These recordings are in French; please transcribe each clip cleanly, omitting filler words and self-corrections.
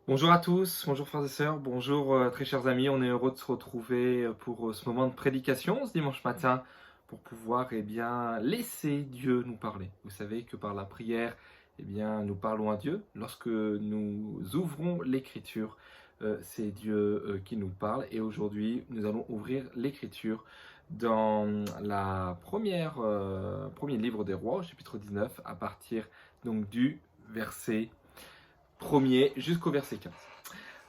Bonjour à tous, bonjour frères et sœurs, bonjour très chers amis, on est heureux de se retrouver pour ce moment de prédication ce dimanche matin pour pouvoir laisser Dieu nous parler. Vous savez que par la prière, nous parlons à Dieu. Lorsque nous ouvrons l'Écriture, c'est Dieu qui nous parle. Et aujourd'hui, nous allons ouvrir l'Écriture dans premier livre des Rois, au chapitre 19, à partir donc du verset 1er jusqu'au verset 15.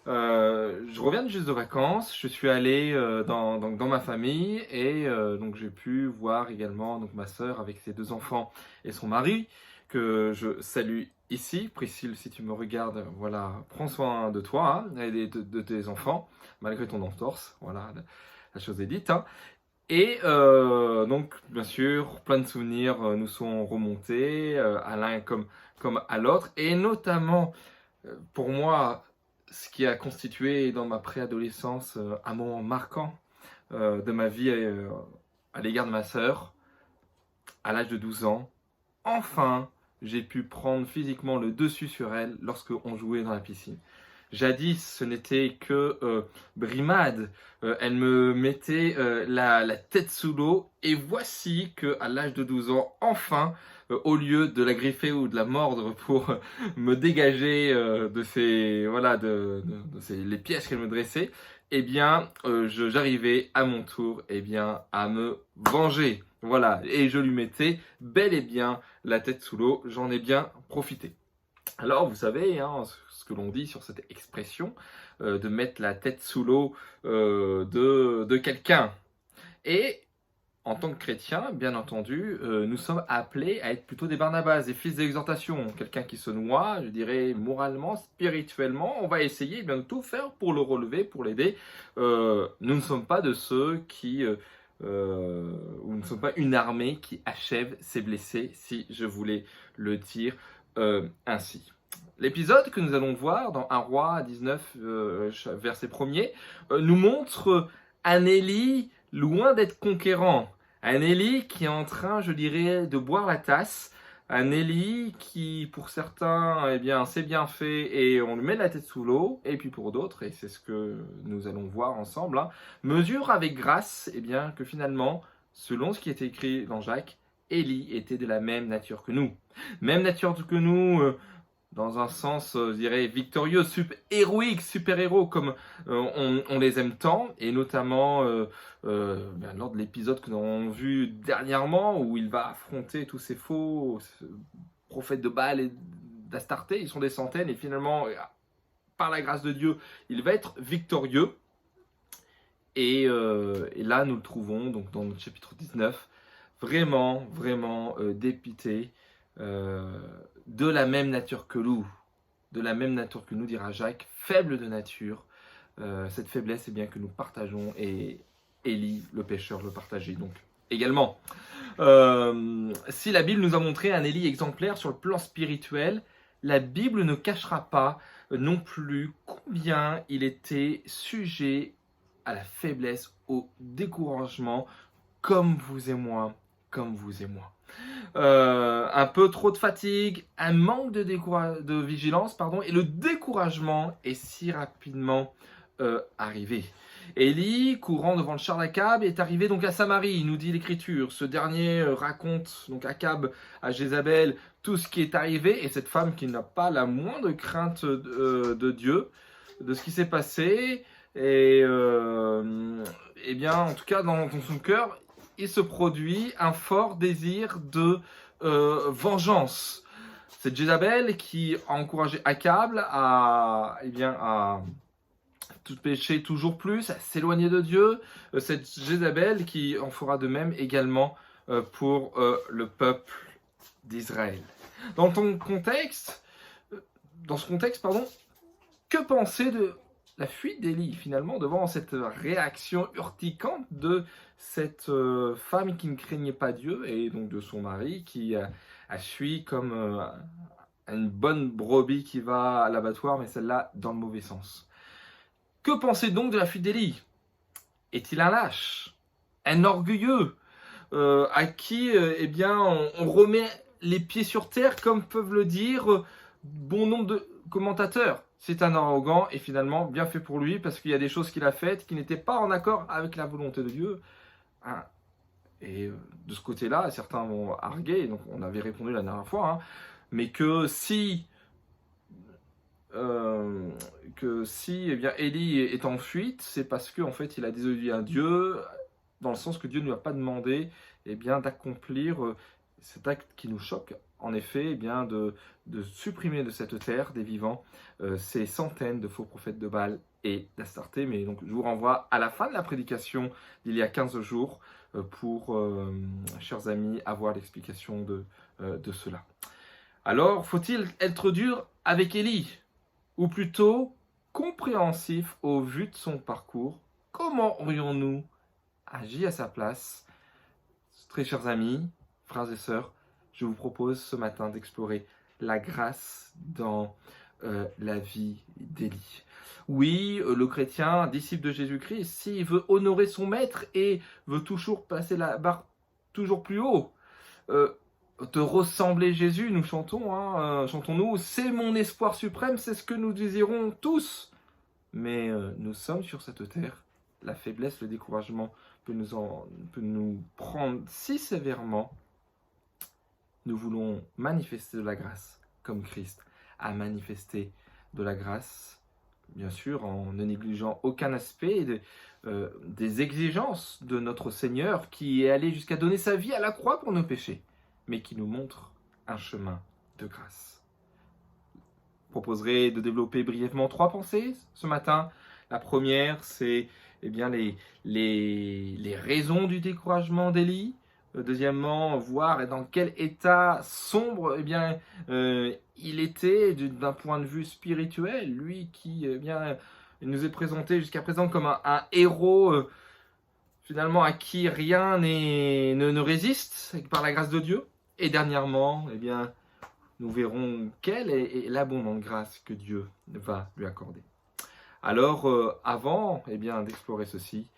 Je reviens juste de vacances, je suis allé dans ma famille et donc j'ai pu voir également donc, ma sœur avec ses deux enfants et son mari, que je salue ici. Priscille, si tu me regardes, voilà, prends soin de toi hein, et de tes enfants, malgré ton entorse, voilà, la chose est dite. Hein. Et donc, bien sûr, plein de souvenirs nous sont remontés, à l'un comme à l'autre, et notamment pour moi, ce qui a constitué dans ma préadolescence un moment marquant de ma vie à l'égard de ma sœur, à l'âge de 12 ans, enfin, j'ai pu prendre physiquement le dessus sur elle lorsque on jouait dans la piscine. Jadis, ce n'était que brimade. Elle me mettait la tête sous l'eau. Et voici qu'à l'âge de 12 ans, enfin, au lieu de la griffer ou de la mordre pour me dégager les pièges qu'elle me dressait, j'arrivais à mon tour à me venger. Voilà, et je lui mettais bel et bien la tête sous l'eau. J'en ai bien profité. Alors, vous savez, hein, ce que l'on dit sur cette expression de mettre la tête sous l'eau de quelqu'un. Et en tant que chrétien, bien entendu, nous sommes appelés à être plutôt des Barnabas, des fils d'exhortation. Quelqu'un qui se noie, je dirais, moralement, spirituellement, on va essayer de tout faire pour le relever, pour l'aider. Nous ne sommes pas de ceux qui... nous ne sommes pas une armée qui achève ses blessés, si je voulais le dire ainsi. L'épisode que nous allons voir dans 1 Roi 19, verset 1er, nous montre un Élie loin d'être conquérant. Un Élie qui est en train, je dirais, de boire la tasse. Un Élie qui, pour certains, c'est bien fait et on lui met la tête sous l'eau. Et puis pour d'autres, et c'est ce que nous allons voir ensemble, hein, mesure avec grâce que finalement, selon ce qui est écrit dans Jacques, Élie était de la même nature que nous. Même nature que nous, dans un sens, je dirais, victorieux, héroïque, super-héros, comme on les aime tant, et notamment lors de l'épisode que nous avons vu dernièrement, où il va affronter tous ces faux prophètes de Baal et d'Astarté, ils sont des centaines, et finalement, par la grâce de Dieu, il va être victorieux. Et là, nous le trouvons donc dans notre chapitre 19, vraiment dépité, de la même nature que nous, dira Jacques, faible de nature. Cette faiblesse que nous partageons, et Élie, le pécheur, le partageait donc également. Si la Bible nous a montré un Élie exemplaire sur le plan spirituel, la Bible ne cachera pas non plus combien il était sujet à la faiblesse, au découragement, comme vous et moi. Un peu trop de fatigue, un manque de vigilance, et le découragement est si rapidement arrivé. Élie, courant devant le char d'Akab, est arrivé donc à Samarie, nous dit l'Écriture. Ce dernier raconte donc Akab à Jézabel tout ce qui est arrivé, et cette femme qui n'a pas la moindre crainte de Dieu, de ce qui s'est passé, et en tout cas dans son cœur, il se produit un fort désir de vengeance. C'est Jézabel qui a encouragé Akab à tout pécher toujours plus, à s'éloigner de Dieu. C'est Jézabel qui en fera de même également pour le peuple d'Israël. Dans ce contexte, que penser de la fuite d'Élie, finalement, devant cette réaction urticante de cette femme qui ne craignait pas Dieu, et donc de son mari qui a fui comme une bonne brebis qui va à l'abattoir, mais celle-là dans le mauvais sens. Que penser donc de la fuite d'Élie? Est-il un lâche? Un orgueilleux à qui on remet les pieds sur terre, comme peuvent le dire bon nombre de commentateurs, c'est un arrogant et finalement bien fait pour lui parce qu'il y a des choses qu'il a faites qui n'étaient pas en accord avec la volonté de Dieu. Hein. Et de ce côté-là, certains vont arguer, donc on avait répondu la dernière fois, hein, mais que si eh bien, Élie est en fuite, c'est parce qu'en fait il a désobéi à Dieu, dans le sens que Dieu ne lui a pas demandé eh bien, d'accomplir cet acte qui nous choque, en effet, eh bien, de supprimer de cette terre des vivants ces centaines de faux prophètes de Baal et d'Astarté. Mais donc je vous renvoie à la fin de la prédication d'il y a 15 jours pour, chers amis, avoir l'explication de cela. Alors, faut-il être dur avec Élie, ou plutôt compréhensif au vu de son parcours? Comment aurions-nous agi à sa place? Très chers amis, frères et sœurs, je vous propose ce matin d'explorer la grâce dans la vie d'Élie. Oui, le chrétien, disciple de Jésus-Christ, s'il veut honorer son maître et veut toujours passer la barre toujours plus haut, de ressembler Jésus, nous chantons, hein, chantons-nous, c'est mon espoir suprême, c'est ce que nous désirons tous. Mais nous sommes sur cette terre, la faiblesse, le découragement peut nous prendre si sévèrement. Nous voulons manifester de la grâce, comme Christ a manifesté de la grâce, bien sûr, en ne négligeant aucun aspect des exigences de notre Seigneur, qui est allé jusqu'à donner sa vie à la croix pour nos péchés, mais qui nous montre un chemin de grâce. Je proposerai de développer brièvement 3 pensées ce matin. La première, c'est eh bien, les raisons du découragement d'Élie. Deuxièmement, voir dans quel état sombre eh bien, il était d'un point de vue spirituel. Lui qui eh bien, nous est présenté jusqu'à présent comme un héros finalement à qui rien ne résiste par la grâce de Dieu. Et dernièrement, eh bien, nous verrons quelle est l'abondante grâce que Dieu va lui accorder. Alors, avant eh bien, d'explorer ceci,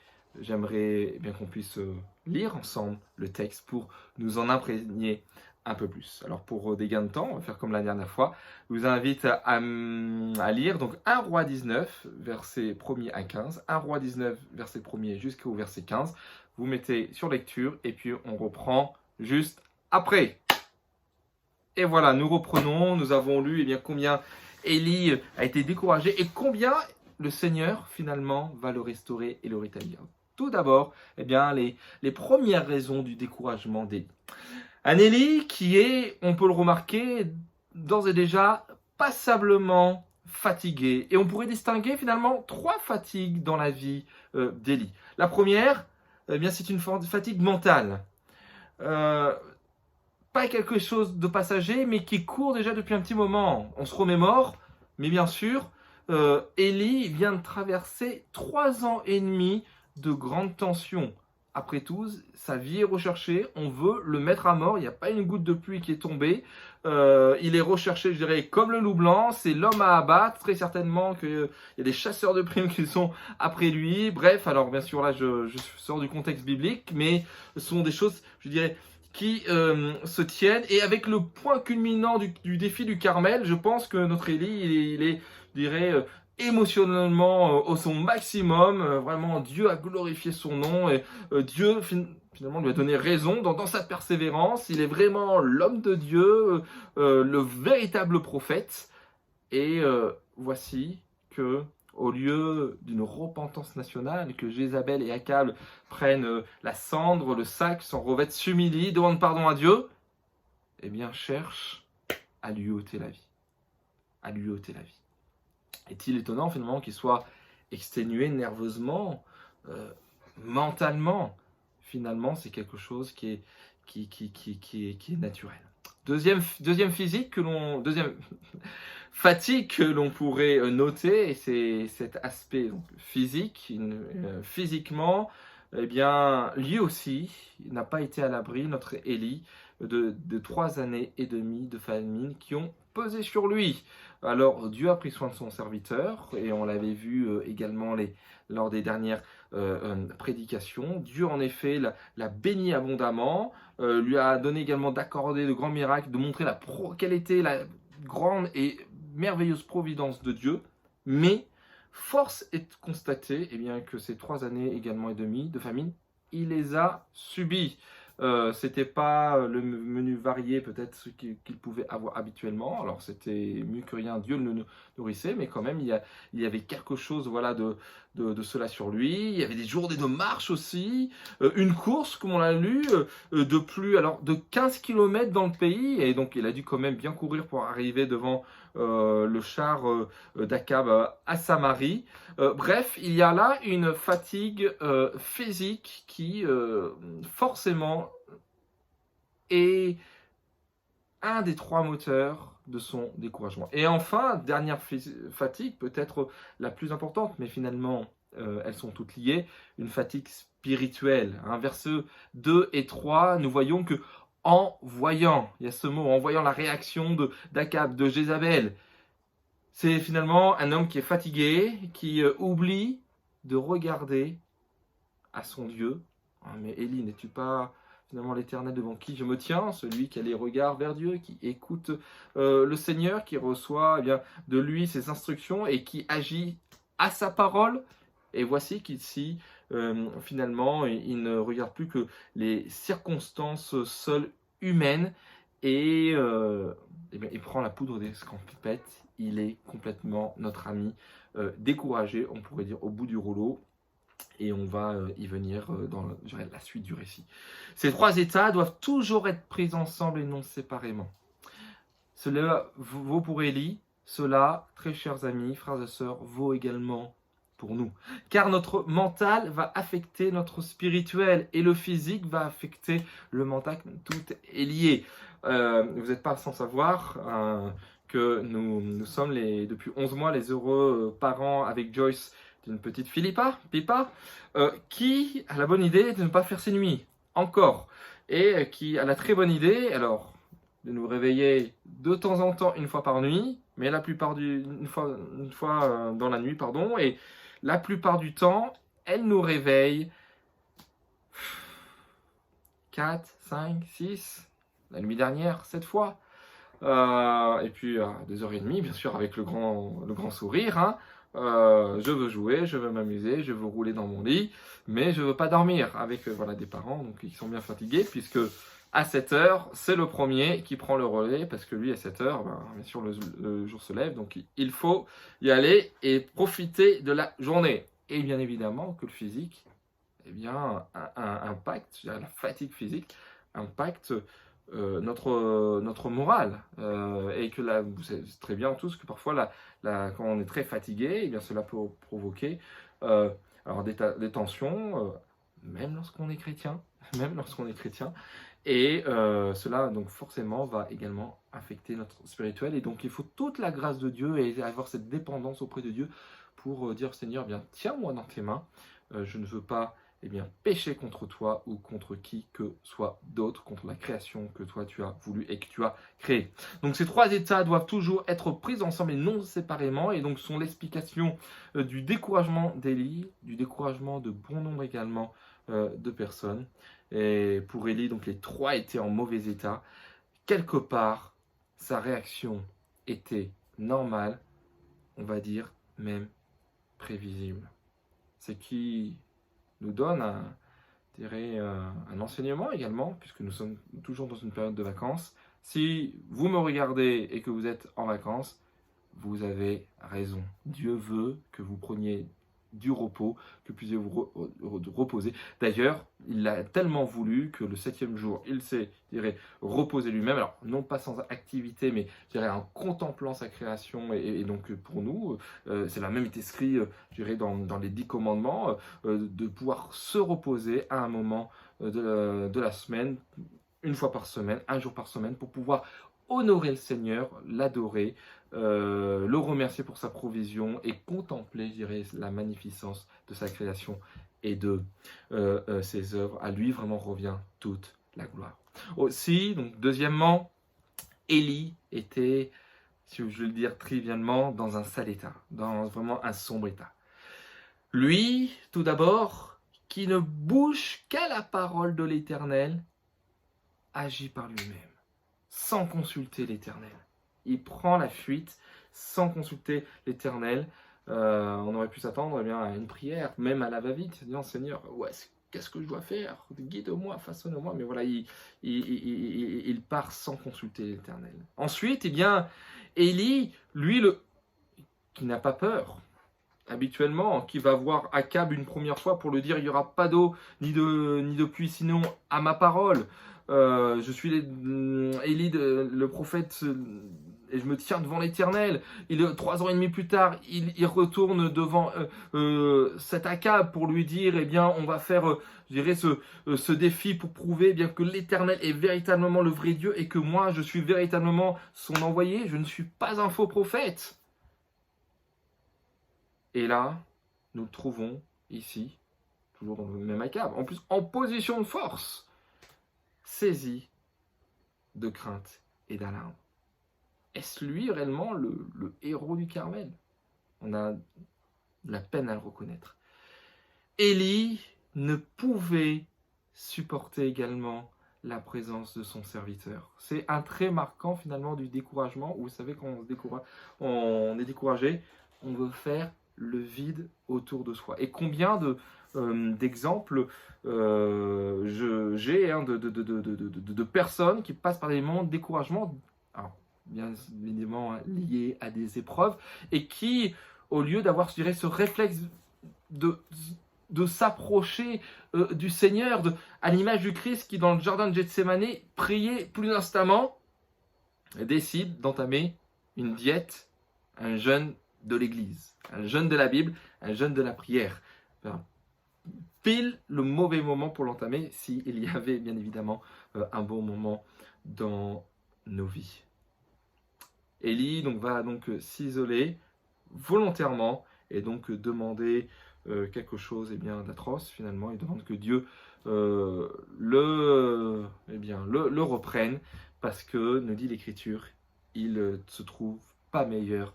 j'aimerais eh bien qu'on puisse lire ensemble le texte pour nous en imprégner un peu plus. Alors, pour des gains de temps, on va faire comme la dernière fois. Je vous invite à lire donc 1 Roi 19, versets 1er à 15. 1 Roi 19, verset 1er jusqu'au verset 15. Vous mettez sur lecture et puis on reprend juste après. Et voilà, nous reprenons. Nous avons lu eh bien, combien Élie a été découragé et combien le Seigneur, finalement, va le restaurer et le rétablir. Tout d'abord, eh bien, les premières raisons du découragement d'Élie. Un Élie qui est, on peut le remarquer, d'ores et déjà passablement fatigué. Et on pourrait distinguer finalement 3 fatigues dans la vie d'Élie. La première, eh bien, c'est une fatigue mentale. Pas quelque chose de passager, mais qui court déjà depuis un petit moment. On se remémore, mais bien sûr, Élie vient de traverser 3 ans et demi de grande tension. Après tout, sa vie est recherchée, on veut le mettre à mort, il n'y a pas une goutte de pluie qui est tombée. Il est recherché, je dirais, comme le loup blanc, c'est l'homme à abattre, très certainement qu'il y a des chasseurs de primes qui sont après lui. Bref, alors bien sûr là je sors du contexte biblique, mais ce sont des choses, je dirais, qui se tiennent. Et avec le point culminant du défi du Carmel, je pense que notre Élie, il est, je dirais, émotionnellement au son maximum. Vraiment, Dieu a glorifié son nom et Dieu finalement lui a donné raison dans sa persévérance. Il est vraiment l'homme de Dieu, le véritable prophète. Et voici que au lieu d'une repentance nationale, que Jézabel et Akab prennent la cendre, le sac, s'en revêtent, s'humilient, demandent pardon à Dieu, eh bien cherchent à lui ôter la vie. À lui ôter la vie. Est-il étonnant finalement qu'il soit exténué nerveusement, mentalement? Finalement, c'est quelque chose qui est naturel. Deuxième fatigue que l'on pourrait noter, c'est cet aspect donc, physique. Physiquement, eh bien, lui aussi n'a pas été à l'abri, notre Élie, de 3 années et demie de famine qui ont pesé sur lui. Alors, Dieu a pris soin de son serviteur, et on l'avait vu également lors des dernières prédications. Dieu, en effet, l'a béni abondamment, lui a donné également d'accorder de grands miracles, de montrer quelle était la grande et merveilleuse providence de Dieu, mais force est de constater que ces 3 années également et demie de famine, il les a subies. C'était pas le menu varié peut-être ce qu'il pouvait avoir habituellement. Alors c'était mieux que rien, Dieu le nourrissait, mais quand même il y avait quelque chose de cela sur lui. Il y avait des journées de marche aussi, une course comme on l'a lu, de 15 km dans le pays, et donc il a dû quand même bien courir pour arriver devant le char d'Akab à Samarie. Bref, il y a là une fatigue physique qui forcément est un des 3 moteurs de son découragement. Et enfin, dernière fatigue, peut-être la plus importante, mais finalement elles sont toutes liées, une fatigue spirituelle. Versets 2 et 3, nous voyons que en voyant, il y a ce mot, en voyant la réaction d'Akab, de Jézabel, c'est finalement un homme qui est fatigué, qui oublie de regarder à son Dieu. Mais Élie, n'es-tu pas finalement l'Éternel devant qui je me tiens, celui qui a les regards vers Dieu, qui écoute le Seigneur, qui reçoit de lui ses instructions et qui agit à sa parole. Et voici qu'ici, finalement, il ne regarde plus que les circonstances seules humaines et il prend la poudre d'escampette. Il est complètement notre ami découragé, on pourrait dire, au bout du rouleau. Et on va y venir dans la suite du récit. Ces 3 états doivent toujours être pris ensemble et non séparément. Cela vaut pour Élie, cela, très chers amis, frères et sœurs, vaut également pour nous. Car notre mental va affecter notre spirituel et le physique va affecter le mental. Tout est lié. Vous n'êtes pas sans savoir que nous sommes depuis 11 mois les heureux parents avec Joyce d'une petite Pipa, qui a la bonne idée de ne pas faire ses nuits, encore, et qui a la très bonne idée, alors, de nous réveiller de temps en temps, une fois par nuit, mais la plupart une fois dans la nuit, pardon, et la plupart du temps, elle nous réveille 4, 5, 6, la nuit dernière, 7 fois, et puis à 2h30, bien sûr, avec le grand sourire, je veux jouer, je veux m'amuser, je veux rouler dans mon lit, mais je veux pas dormir avec des parents donc ils sont bien fatigués puisque à 7h, c'est le premier qui prend le relais parce que lui à 7h, bien sûr le jour se lève, donc il faut y aller et profiter de la journée. Et bien évidemment que le physique, impacte, la fatigue physique impacte notre morale et que vous savez très bien tous que parfois quand on est très fatigué, cela peut provoquer des tensions même lorsqu'on est chrétien et cela donc forcément va également affecter notre spirituel et donc il faut toute la grâce de Dieu et avoir cette dépendance auprès de Dieu pour dire Seigneur, tiens-moi dans tes mains, je ne veux pas pécher contre toi ou contre qui que soit d'autre, contre la création que toi tu as voulu et que tu as créée. Donc ces 3 états doivent toujours être pris ensemble et non séparément, et donc sont l'explication du découragement d'Élie, du découragement de bon nombre également de personnes. Et pour Élie, donc les 3 étaient en mauvais état. Quelque part, sa réaction était normale, on va dire même prévisible. Ce qui nous donne un enseignement également, puisque nous sommes toujours dans une période de vacances. Si vous me regardez et que vous êtes en vacances, vous avez raison. Dieu veut que vous preniez du repos, que puissiez vous reposer. D'ailleurs, il a tellement voulu que le 7e jour, il s'est reposé lui-même. Alors, non pas sans activité, mais en contemplant sa création. Et donc, pour nous, cela a même été écrit dans les 10 commandements, de pouvoir se reposer à un moment de la semaine, une fois par semaine, un jour par semaine, pour pouvoir honorer le Seigneur, l'adorer, le remercier pour sa provision et contempler, la magnificence de sa création et de ses œuvres. À lui vraiment revient toute la gloire. Aussi, donc deuxièmement, Élie était, si je veux le dire trivialement, dans un sale état, dans vraiment un sombre état. Lui, tout d'abord, qui ne bouge qu'à la parole de l'Éternel, agit par lui-même, sans consulter l'Éternel. Il prend la fuite sans consulter l'Éternel. On aurait pu s'attendre eh bien, à une prière, même à la va-vite, disant Seigneur, qu'est-ce que je dois faire? Guide-moi, façonne-moi. Mais voilà, il part sans consulter l'Éternel. Ensuite, eh bien, Élie, lui, qui n'a pas peur, habituellement, qui va voir Akab une première fois pour lui dire il n'y aura pas d'eau ni de pluie sinon à ma parole. Je suis Élie, le prophète, et je me tiens devant l'Éternel. 3 ans et demi plus tard, il retourne devant cet Akab pour lui dire eh bien, on va faire je dirais ce défi pour prouver eh bien, que l'Éternel est véritablement le vrai Dieu et que moi, je suis véritablement son envoyé. Je ne suis pas un faux prophète. Et là, nous le trouvons ici, toujours dans le même Akab, en plus en position de force, saisi de crainte et d'alarme. Est-ce lui réellement le héros du Carmel? On a de la peine à le reconnaître. Élie ne pouvait supporter également la présence de son serviteur. C'est un trait marquant finalement du découragement, où vous savez quand on est découragé, on veut faire le vide autour de soi. Et combien d'exemples j'ai de personnes qui passent par des moments de découragement, alors, bien évidemment liés à des épreuves, et qui, au lieu d'avoir, je dirais, ce réflexe de s'approcher du Seigneur, à l'image du Christ qui, dans le jardin de Gethsémane, priait plus instamment, décide d'entamer une diète, un jeûne de l'Église, un jeûne de la Bible, un jeûne de la prière. Enfin, pile le mauvais moment pour l'entamer, s'il y avait bien évidemment un bon moment dans nos vies. Élie va donc s'isoler volontairement et donc demander quelque chose d'atroce finalement. Il demande que Dieu le reprenne parce que, nous dit l'Écriture, il ne se trouve pas meilleur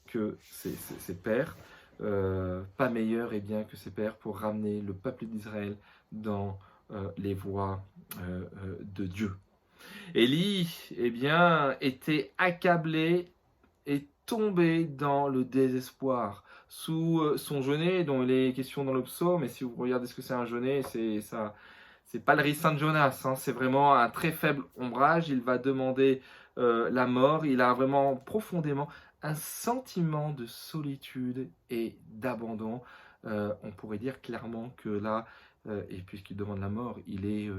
que ses pères, pas meilleur que ses pères pour ramener le peuple d'Israël dans les voies de Dieu. Élie était accablé et tombé dans le désespoir sous son genêt dont il est question dans le psaume. Et si vous regardez ce que c'est un genêt, c'est pas le ricin de Jonas, hein, c'est vraiment un très faible ombrage. Il va demander la mort. Il a vraiment profondément un sentiment de solitude et d'abandon. On pourrait dire clairement que là, et puisqu'il demande la mort, il est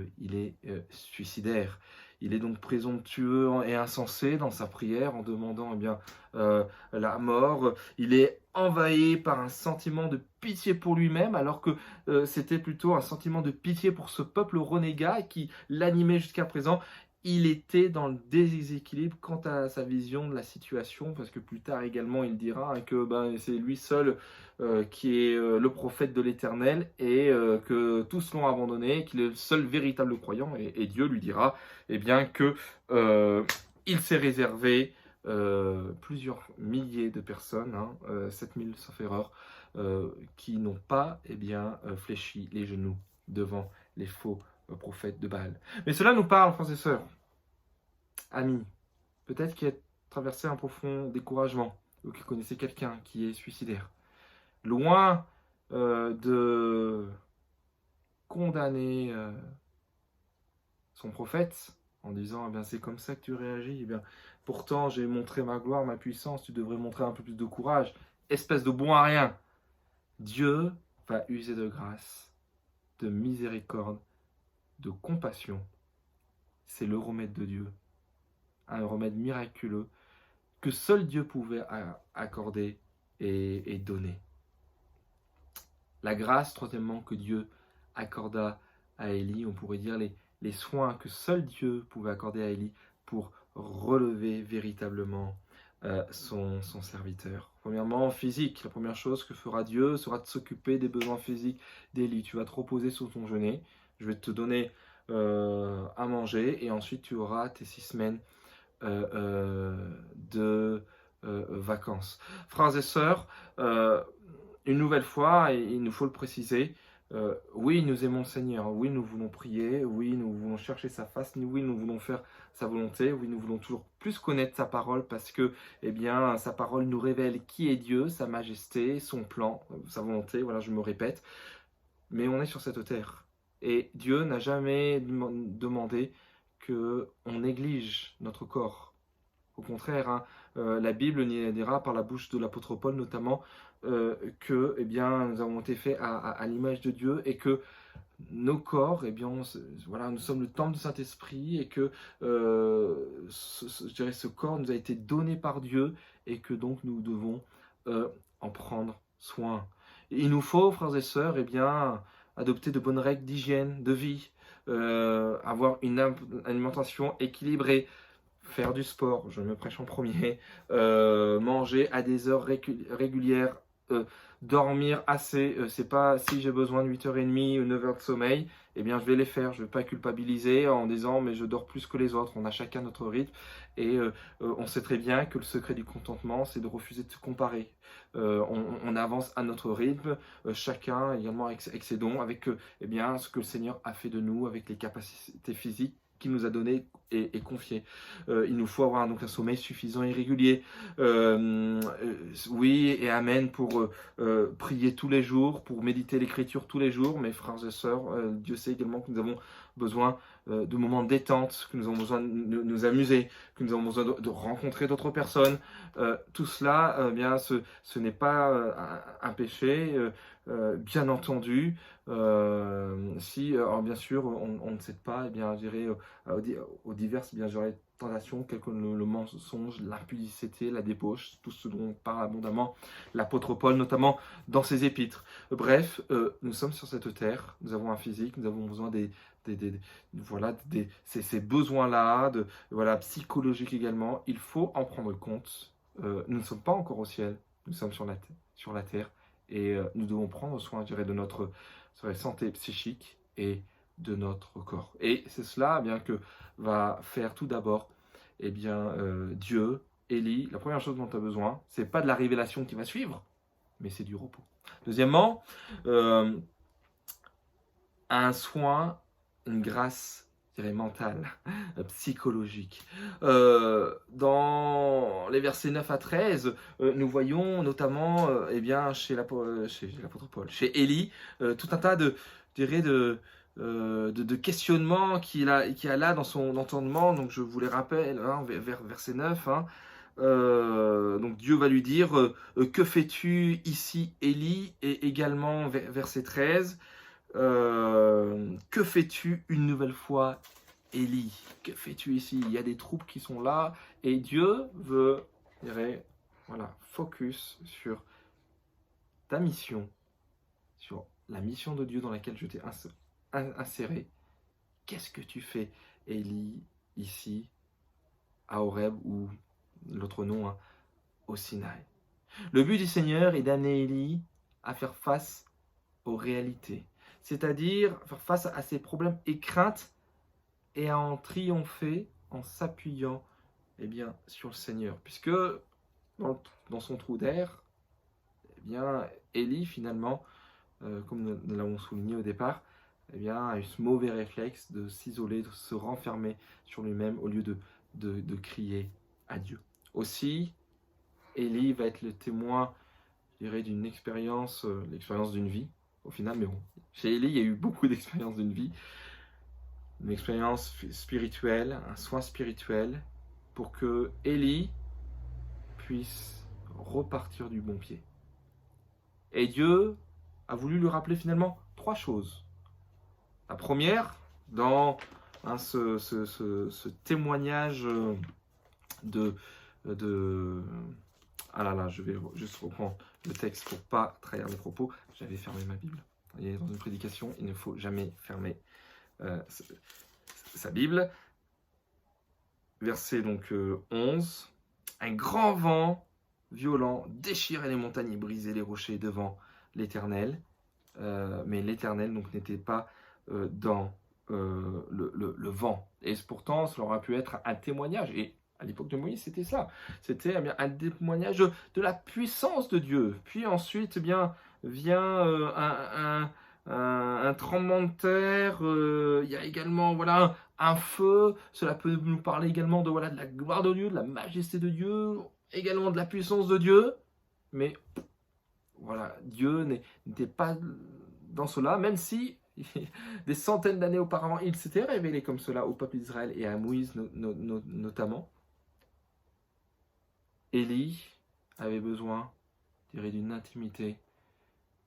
suicidaire. Il est donc présomptueux et insensé dans sa prière en demandant la mort. Il est envahi par un sentiment de pitié pour lui-même, alors que c'était plutôt un sentiment de pitié pour ce peuple renégat qui l'animait jusqu'à présent. Il était dans le déséquilibre quant à sa vision de la situation, parce que plus tard également il dira que c'est lui seul qui est le prophète de l'Éternel et que tous l'ont abandonné, qu'il est le seul véritable croyant, et Dieu lui dira que il s'est réservé plusieurs milliers de personnes, 7000 sauf erreur, qui n'ont pas fléchi les genoux devant les faux prophètes de Baal. Mais cela nous parle, frères et sœurs, amis, peut-être qui a traversé un profond découragement, ou qui connaissait quelqu'un qui est suicidaire. Loin de condamner son prophète en disant c'est comme ça que tu réagis, pourtant j'ai montré ma gloire, ma puissance, tu devrais montrer un peu plus de courage, espèce de bon à rien. Dieu va user de grâce, de miséricorde, de compassion. C'est le remède de Dieu, un remède miraculeux que seul Dieu pouvait accorder et donner. La grâce, troisièmement, que Dieu accorda à Élie, on pourrait dire les soins que seul Dieu pouvait accorder à Élie pour relever véritablement son serviteur. Premièrement, physique. La première chose que fera Dieu sera de s'occuper des besoins physiques d'Élie. Tu vas te reposer sur ton genêt, je vais te donner à manger, et ensuite tu auras tes 6 semaines de vacances. Frères et sœurs, une nouvelle fois, et il nous faut le préciser, oui, nous aimons le Seigneur, oui, nous voulons prier, oui, nous voulons chercher sa face, oui, nous voulons faire sa volonté, oui, nous voulons toujours plus connaître sa parole parce que, eh bien, sa parole nous révèle qui est Dieu, sa majesté, son plan, sa volonté, voilà, je me répète, mais on est sur cette terre. Et Dieu n'a jamais demandé qu'on néglige notre corps. Au contraire, hein, la Bible dira par la bouche de l'apôtre Paul notamment que eh bien, nous avons été faits à l'image de Dieu et que nos corps, eh bien, voilà, nous sommes le temple du Saint-Esprit et que je dirais, ce corps nous a été donné par Dieu et que donc nous devons en prendre soin. Et il nous faut, frères et sœurs, eh bien, adopter de bonnes règles d'hygiène, de vie, avoir une alimentation équilibrée, faire du sport, je me prêche en premier, manger à des heures régulières, dormir assez, c'est pas si j'ai besoin de 8h30 ou 9h de sommeil, eh bien je vais les faire, je ne vais pas culpabiliser en disant mais je dors plus que les autres, on a chacun notre rythme et on sait très bien que le secret du contentement c'est de refuser de se comparer. On avance à notre rythme, chacun également avec ses dons, avec eh bien, ce que le Seigneur a fait de nous, avec les capacités physiques qu'il nous a donné et confié. Il nous faut avoir donc un sommeil suffisant et régulier. Oui et amen pour prier tous les jours, pour méditer l'écriture tous les jours. Mes frères et sœurs, Dieu sait également que nous avons besoin de moments de détente, que nous avons besoin de nous amuser, que nous avons besoin de rencontrer d'autres personnes. Tout cela, bien, ce n'est pas un péché, bien entendu. Si, alors bien sûr, on ne sait pas, eh bien, je dirais, aux diverses, eh bien, je dirais, tentations, telles que le mensonge, l'impudicité, la débauche, tout ce dont parle abondamment l'apôtre Paul, notamment dans ses épîtres. Bref, nous sommes sur cette terre, nous avons un physique, nous avons besoin voilà, ces besoins-là, voilà, psychologiques également. Il faut en prendre compte. Nous ne sommes pas encore au ciel, nous sommes sur la terre et nous devons prendre soin, je dirais, de notre santé psychique et de notre corps. Et c'est cela, eh bien, que va faire tout d'abord, eh bien, Dieu, Élie. La première chose dont tu as besoin, c'est pas de la révélation qui va suivre, mais c'est du repos. Deuxièmement, un soin, une grâce, je dirais, mentale, psychologique. Dans les versets 9 à 13, nous voyons notamment, eh bien, chez l'apôtre Paul, chez Élie, tout un tas de questionnements qu'il a là dans son entendement. Donc je vous les rappelle, hein, vers verset 9. Hein. Donc Dieu va lui dire que fais-tu ici, Élie, et également verset 13. Que fais-tu une nouvelle fois, Élie? Que fais-tu ici? Il y a des troupes qui sont là et Dieu veut, je dirais, voilà, focus sur ta mission, sur la mission de Dieu dans laquelle je t'ai inséré. Qu'est-ce que tu fais, Élie, ici, à Horeb ou l'autre nom, hein, au Sinaï? Le but du Seigneur est d'amener Élie à faire face aux réalités, c'est-à-dire faire face à ses problèmes et craintes et à en triompher en s'appuyant eh bien, sur le Seigneur. Puisque dans son trou d'air, eh bien, Élie finalement, comme nous l'avons souligné au départ, eh bien, a eu ce mauvais réflexe de s'isoler, de se renfermer sur lui-même au lieu de crier à Dieu. Aussi, Élie va être le témoin, je dirais, d'une expérience, l'expérience d'une vie, au final, mais bon, chez Élie, il y a eu beaucoup d'expériences d'une vie, une expérience spirituelle, un soin spirituel, pour que Élie puisse repartir du bon pied. Et Dieu a voulu lui rappeler finalement 3 choses. La première, dans ce témoignage ah là là, je vais juste reprendre le texte pour ne pas trahir mes propos. J'avais fermé ma Bible. Vous voyez, dans une prédication, il ne faut jamais fermer sa Bible. Verset donc 11. Un grand vent violent déchirait les montagnes et brisait les rochers devant l'Éternel. Mais l'Éternel donc n'était pas dans le vent. Et pourtant, cela aurait pu être un témoignage. Et à l'époque de Moïse, c'était ça. C'était un témoignage de la puissance de Dieu. Puis ensuite, eh bien, vient un tremblement de terre, il y a également voilà, un feu, cela peut nous parler également de, voilà, de la gloire de Dieu, de la majesté de Dieu, également de la puissance de Dieu, mais voilà, Dieu n'était pas dans cela, même si des centaines d'années auparavant, il s'était révélé comme cela au peuple d'Israël et à Moïse notamment. Élie avait besoin, je dirais, d'une intimité,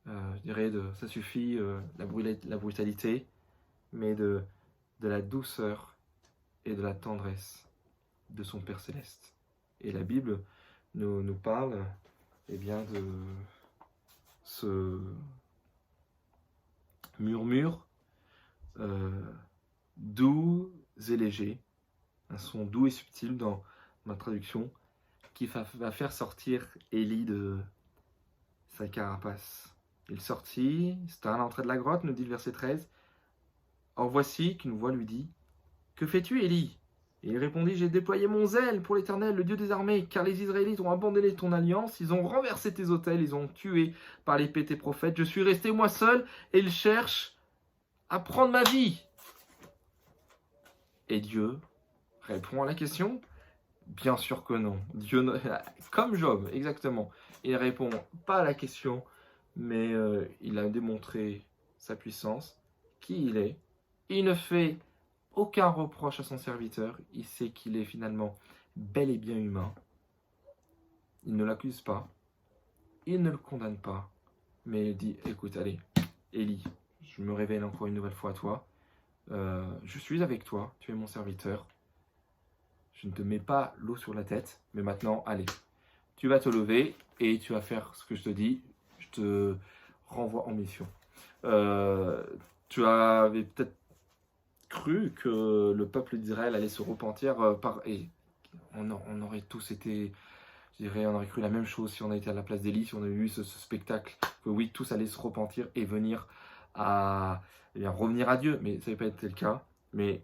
je dirais, ça suffit, la brutalité, mais de la douceur et de la tendresse de son Père Céleste. Et la Bible nous parle bien, de ce murmure doux et léger, un son doux et subtil dans ma traduction, qui va faire sortir Élie de sa carapace. Il sortit, c'était à l'entrée de la grotte, nous dit le verset 13. Or voici qu'une voix lui dit, « Que fais-tu, Élie ?» Et il répondit, « J'ai déployé mon zèle pour l'Éternel, le Dieu des armées, car les Israélites ont abandonné ton alliance, ils ont renversé tes autels, ils ont tué par l'épée tes prophètes. Je suis resté moi seul, et ils cherchent à prendre ma vie. » Et Dieu répond à la question, bien sûr que non. Dieu, comme Job, exactement. Il répond pas à la question, mais il a démontré sa puissance, qui il est. Il ne fait aucun reproche à son serviteur. Il sait qu'il est finalement bel et bien humain. Il ne l'accuse pas. Il ne le condamne pas. Mais il dit, écoute, allez, Élie, je me révèle encore une nouvelle fois à toi. Je suis avec toi, tu es mon serviteur. Je ne te mets pas l'eau sur la tête, mais maintenant, allez, tu vas te lever et tu vas faire ce que je te dis. Je te renvoie en mission. Tu avais peut-être cru que le peuple d'Israël allait se repentir et on aurait tous été, je dirais, on aurait cru la même chose si on a été à la place d'Élie, si on avait vu ce spectacle, que oui, tous allaient se repentir et venir à revenir à Dieu, mais ça n'avait pas été le cas. Mais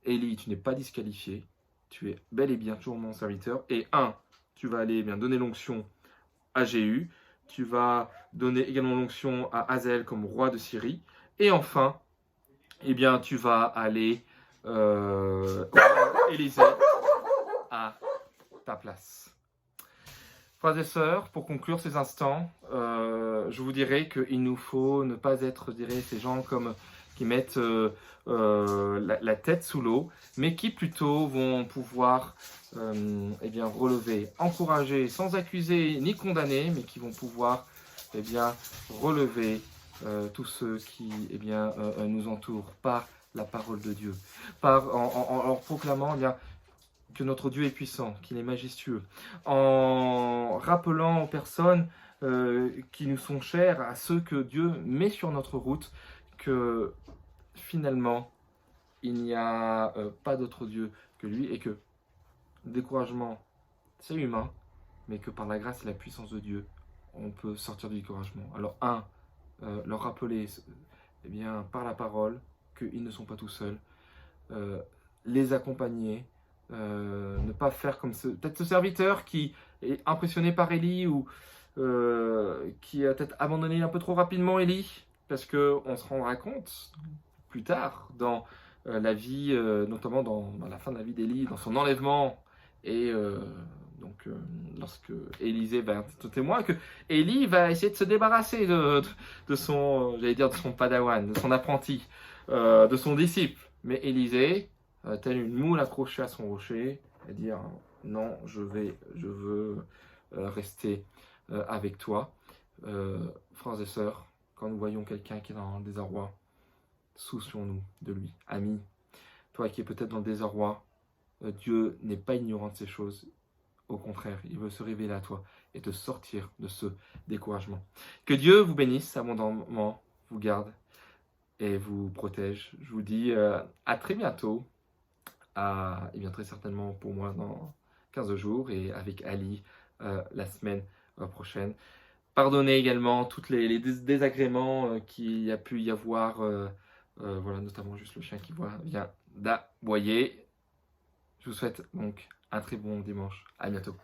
Élie, tu n'es pas disqualifié, tu es bel et bien toujours mon serviteur, et tu vas aller donner l'onction à Jéhu, tu vas donner également l'onction à Hazaël comme roi de Syrie, et enfin, tu vas aller Élisée à ta place. Frères et sœurs, pour conclure ces instants, je vous dirais qu'il nous faut ne pas être, je dirais, ces gens qui mettent la tête sous l'eau, mais qui plutôt vont pouvoir relever, encourager, sans accuser ni condamner, mais qui vont pouvoir relever tous ceux qui nous entourent par la parole de Dieu, en leur proclamant que notre Dieu est puissant, qu'il est majestueux, en rappelant aux personnes qui nous sont chères, à ceux que Dieu met sur notre route, que finalement, il n'y a pas d'autre Dieu que lui, et que le découragement, c'est humain, mais que par la grâce et la puissance de Dieu, on peut sortir du découragement. Alors, leur rappeler par la parole qu'ils ne sont pas tout seuls, les accompagner, ne pas faire comme peut-être ce serviteur qui est impressionné par Élie ou qui a peut-être abandonné un peu trop rapidement Élie, parce qu'on se rendra compte plus tard dans la vie, notamment dans la fin de la vie d'Élie, dans son enlèvement, et lorsque Élisée va être témoin, que Élie va essayer de se débarrasser de son, de son padawan, de son apprenti, de son disciple. Mais Élisée, tel une moule accrochée à son rocher, et dire non, je veux rester avec toi. Frères et sœurs, quand nous voyons quelqu'un qui est dans le désarroi, soucions-nous de lui. Ami, toi qui es peut-être dans le désarroi, Dieu n'est pas ignorant de ces choses. Au contraire, il veut se révéler à toi et te sortir de ce découragement. Que Dieu vous bénisse abondamment, vous garde et vous protège. Je vous dis à très bientôt, très certainement pour moi dans 15 jours, et avec Ali la semaine prochaine. Pardonnez également tous les désagréments qu'il y a pu y avoir, notamment juste le chien qui vient d'aboyer. Je vous souhaite donc un très bon dimanche. À bientôt.